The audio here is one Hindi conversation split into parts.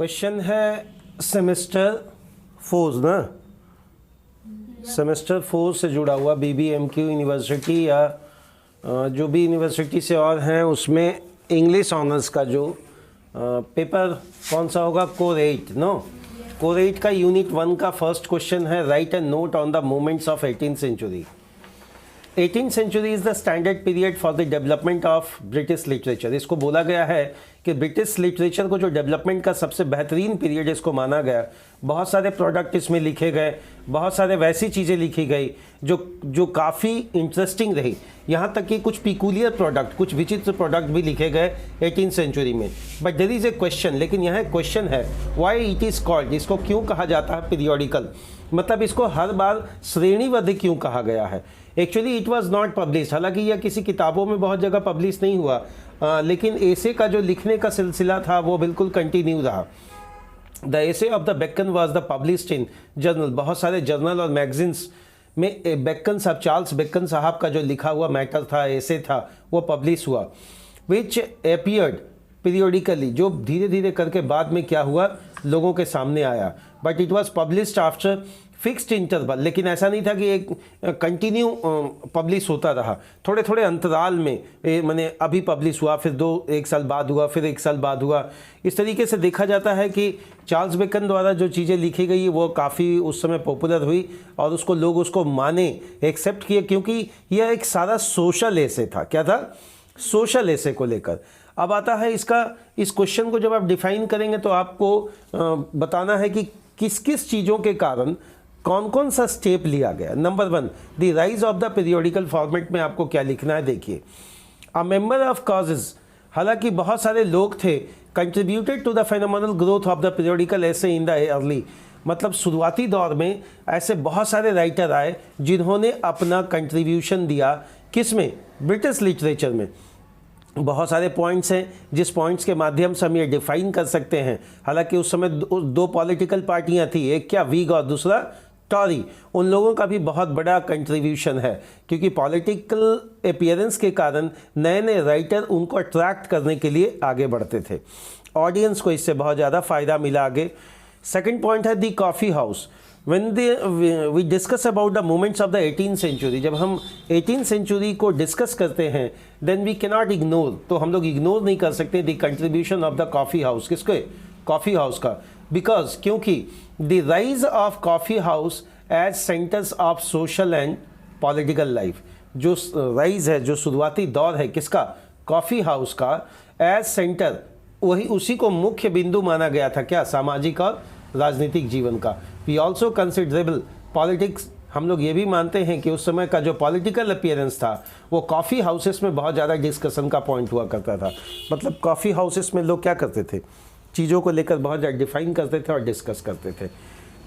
क्वेश्चन है सेमेस्टर 4 ना, सेमेस्टर 4 से जुड़ा हुआ BBMQ यूनिवर्सिटी या जो भी यूनिवर्सिटी से और हैं उसमें इंग्लिश ऑनर्स का जो पेपर कौन सा होगा, कोर 8 नो, कोर 8 का यूनिट 1 का फर्स्ट क्वेश्चन है right and note on the movements of 18th century. 18th century is the standard period for the development of British literature. इसको बोला गया है कि ब्रिटिश लिटरेचर को जो डेवलपमेंट का सबसे बेहतरीन पीरियड इसको माना गया। बहुत सारे प्रोडक्ट इसमें लिखे गए, बहुत सारे वैसी चीज़ें लिखी गई जो काफ़ी इंटरेस्टिंग रही। यहाँ तक कि कुछ पिकुलियर प्रोडक्ट, कुछ विचित्र प्रोडक्ट भी लिखे गए 18th सेंचुरी में। But there is a question, लेकिन यहाँ क्वेश्चन है व्हाई इट इज़ कॉल्ड, इसको क्यों कहा जाता है पीरियोडिकल, मतलब इसको हर बार श्रेणीबद्ध क्यों कहा गया है। Actually it was not publish, हालांकि यह किसी किताबों में बहुत जगह पब्लिश नहीं हुआ, लेकिन एसे का जो लिखने का सिलसिला था वो बिल्कुल कंटिन्यू रहा। The essay of the Bacon was the published in journal, बहुत सारे जर्नल और मैगजीन्स में बेकन साहब, चार्ल्स बेकन साहब का जो लिखा हुआ मैटर था, एसे था, वो पब्लिश हुआ। विच अपीयर्ड पीरियोडिकली, जो धीरे धीरे करके बाद में क्या हुआ लोगों के सामने आया। But it was published after fixed interval, लेकिन ऐसा नहीं था कि एक कंटिन्यू पब्लिश होता रहा, थोड़े थोड़े अंतराल में, मैंने अभी पब्लिश हुआ, फिर एक साल बाद हुआ, फिर 1 साल बाद हुआ। इस तरीके से देखा जाता है कि चार्ल्स बेकन द्वारा जो चीज़ें लिखी गई वो काफ़ी उस समय पॉपुलर हुई और उसको लोग उसको माने, एक्सेप्ट किए, क्योंकि यह एक सारा सोशल एसे था। क्या था? सोशल एसे को लेकर। अब आता है इस क्वेश्चन को जब आप डिफाइन करेंगे तो आपको बताना है कि किस किस चीज़ों के कारण कौन कौन सा स्टेप लिया गया। Number 1, the rise of the periodical format में आपको क्या लिखना है, देखिए। अ मेंबर ऑफ कॉजेज, हालांकि बहुत सारे लोग थे, contributed to the phenomenal growth of the periodical essay in the early, मतलब शुरुआती दौर में ऐसे बहुत सारे राइटर आए जिन्होंने अपना कंट्रीब्यूशन दिया, किस में, ब्रिटिश लिटरेचर में। बहुत सारे पॉइंट्स हैं जिस पॉइंट्स के माध्यम से हम ये डिफाइन कर सकते हैं। हालांकि उस समय दो पॉलिटिकल पार्टियां थी, एक क्या विग और दूसरा टॉरी। उन लोगों का भी बहुत बड़ा कंट्रीब्यूशन है, क्योंकि पॉलिटिकल अपीयरेंस के कारण नए नए राइटर उनको अट्रैक्ट करने के लिए आगे बढ़ते थे। ऑडियंस को इससे बहुत ज़्यादा फ़ायदा मिला आगे। सेकेंड पॉइंट है the coffee house. When we discuss about the movements of the 18th century, जब हम 18th century को डिस्कस करते हैं, then we cannot ignore, तो हम लोग इग्नोर नहीं कर सकते the contribution of the coffee house। किसके? कॉफ़ी हाउस का। बिकॉज क्योंकि the rise of coffee house as centers of social and political life, जो राइज है, जो शुरुआती दौर है किसका, कॉफ़ी हाउस का, एज सेंटर, वही उसी को मुख्य बिंदु माना गया था, क्या, सामाजिक और राजनीतिक जीवन का। वी ऑल्सो कंसिडरेबल पॉलिटिक्स, हम लोग ये भी मानते हैं कि उस समय का जो पॉलिटिकल अपीयरेंस था वो कॉफ़ी हाउसेस में बहुत ज़्यादा डिस्कशन का पॉइंट हुआ करता था। मतलब कॉफ़ी हाउसेस में लोग क्या करते थे, चीज़ों को लेकर बहुत ज़्यादा डिफाइन करते थे और डिस्कस करते थे।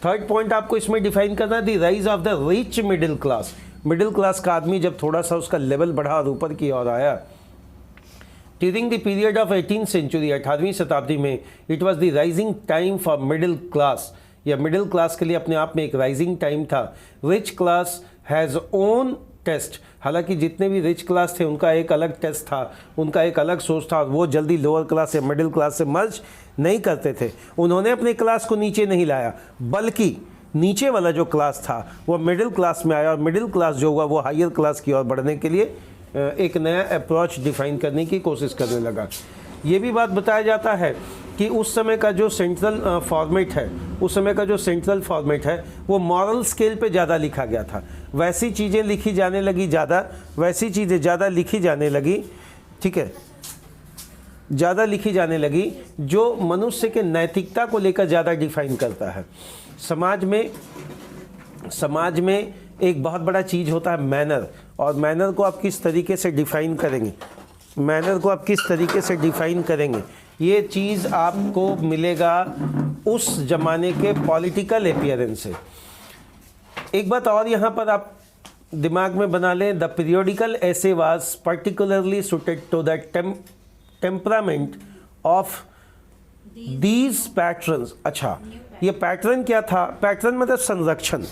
थर्ड पॉइंट आपको इसमें डिफाइन करना है the rise of the rich middle class. Middle class का आदमी जब थोड़ा सा उसका लेवल बढ़ा और ऊपर की ओर आया, during the period of 18th century, 18वीं शताब्दी में, it was the rising time for middle class, या मिडिल क्लास के लिए अपने आप में एक राइजिंग टाइम था। Rich class has own taste, हालांकि जितने भी रिच क्लास थे उनका एक अलग टेस्ट था, उनका एक अलग सोच था, वो जल्दी लोअर क्लास या मिडिल क्लास से मर्ज नहीं करते थे। उन्होंने अपने क्लास को नीचे नहीं लाया, बल्कि नीचे वाला जो क्लास था वो मिडिल क्लास में आया, और मिडिल क्लास जो हुआ वो हायर क्लास की ओर बढ़ने के लिए एक नया अप्रोच डिफाइन करने की कोशिश करने लगा। ये भी बात बताया जाता है कि उस समय का जो सेंट्रल फॉर्मेट है, उस समय का जो सेंट्रल फॉर्मेट है वो मॉरल स्केल पे ज़्यादा लिखा गया था। वैसी चीज़ें लिखी जाने लगी ज़्यादा, वैसी चीज़ें ज़्यादा लिखी जाने लगी, ठीक है, ज़्यादा लिखी जाने लगी जो मनुष्य के नैतिकता को लेकर ज़्यादा डिफाइन करता है। समाज में एक बहुत बड़ा चीज़ होता है मैनर, और मैनर को आप किस तरीके से डिफ़ाइन करेंगे, मैनर को आप किस तरीके से डिफ़ाइन करेंगे, ये चीज़ आपको मिलेगा उस ज़माने के पॉलिटिकल अपीयरेंस से। एक बात और यहाँ पर आप दिमाग में बना लें, the periodical essay was particularly suited to the temperament of these patterns. अच्छा, ये पैटर्न क्या था? पैटर्न मतलब संरक्षण।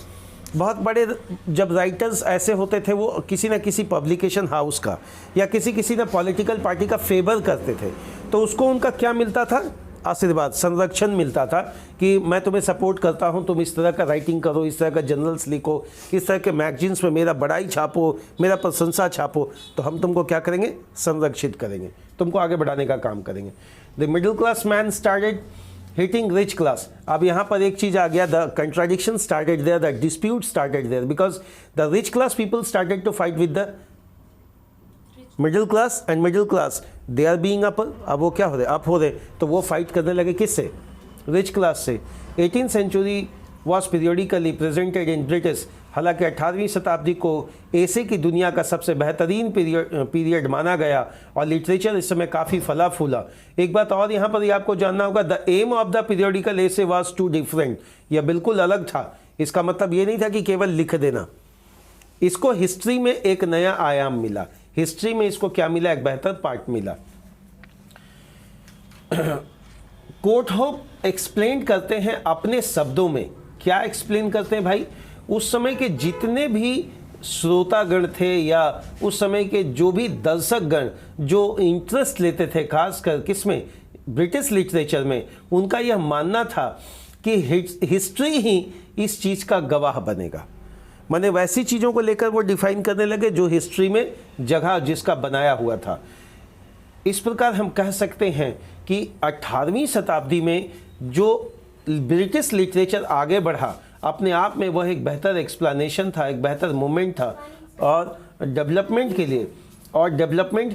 बहुत बड़े जब राइटर्स ऐसे होते थे वो किसी न किसी पब्लिकेशन हाउस का या किसी न पॉलिटिकल पार्टी का फेवर करते थे, तो उसको उनका क्या मिलता था? आशीर्वाद, संरक्षण मिलता था कि मैं तुम्हें सपोर्ट करता हूं, तुम इस तरह का राइटिंग करो, इस तरह का जर्नल्स लिखो, इस तरह के मैगजीन्स में मेरा बड़ाई छापो, मेरा प्रशंसा छापो, तो हम तुमको क्या करेंगे, संरक्षित करेंगे, तुमको आगे बढ़ाने का काम करेंगे। The middle class man started hitting rich class. अब यहाँ पर एक चीज़ आ गया, the contradiction started there, the dispute started there, because the rich class people started to fight with the middle class, and middle class they are being up. अब वो क्या हो रहे, अप हो रहे, तो वो फाइट करने लगे किससे, रिच क्लास से। 18th century was periodically presented in British. हालांकि 18वीं शताब्दी को ऐसे की दुनिया का सबसे बेहतरीन पीरियड माना गया और लिटरेचर इस समय काफ़ी फला फूला। एक बात और यहाँ पर आपको जानना होगा, the aim of the periodical essay was too different. यह बिल्कुल अलग था। इसका मतलब ये नहीं था कि केवल लिख देना, इसको हिस्ट्री में एक नया आयाम मिला। हिस्ट्री में इसको क्या मिला, एक बेहतर पार्ट मिला। कोर्टहोप एक्सप्लेन करते हैं अपने शब्दों में। क्या एक्सप्लेन करते हैं भाई, उस समय के जितने भी श्रोतागण थे या उस समय के जो भी दर्शकगण जो इंटरेस्ट लेते थे खासकर किसमें, ब्रिटिश लिटरेचर में, उनका यह मानना था कि हिस्ट्री ही इस चीज़ का गवाह बनेगा। माने वैसी चीज़ों को लेकर वो डिफाइन करने लगे जो हिस्ट्री में जगह जिसका बनाया हुआ था। इस प्रकार हम कह सकते हैं कि 18वीं शताब्दी में जो ब्रिटिश लिटरेचर आगे बढ़ा, अपने आप में वह एक बेहतर एक्सप्लेनेशन था, एक बेहतर मूवमेंट था और डेवलपमेंट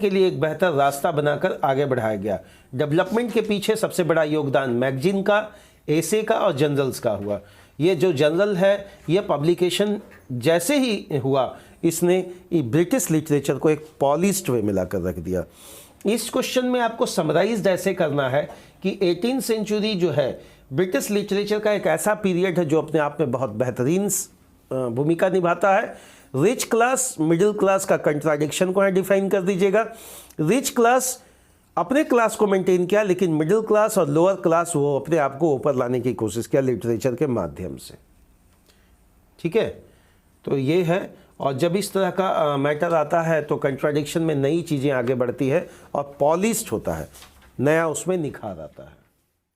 के लिए एक बेहतर रास्ता बनाकर आगे बढ़ाया गया। डेवलपमेंट के पीछे सबसे बड़ा योगदान मैगजीन का, एसे का और जर्नल्स का हुआ। ये जो जर्नल है, यह पब्लिकेशन जैसे ही हुआ, इसने ब्रिटिश लिटरेचर को एक पॉलिश्ड वे में लाकर रख दिया। इस क्वेश्चन में आपको समराइज ऐसे करना है कि 18th सेंचुरी जो है ब्रिटिश लिटरेचर का एक ऐसा पीरियड है जो अपने आप में बहुत बेहतरीन भूमिका निभाता है। रिच क्लास मिडिल क्लास का कंट्राडिक्शन को डिफाइन कर दीजिएगा। रिच क्लास अपने क्लास को मेंटेन किया, लेकिन मिडिल क्लास और लोअर क्लास वो अपने आप को ऊपर लाने की कोशिश किया लिटरेचर के माध्यम से। ठीक है, तो ये है। और जब इस तरह का मैटर आता है तो कंट्राडिक्शन में नई चीज़ें आगे बढ़ती है और पॉलिश्ड होता है, नया उसमें निखार आता है।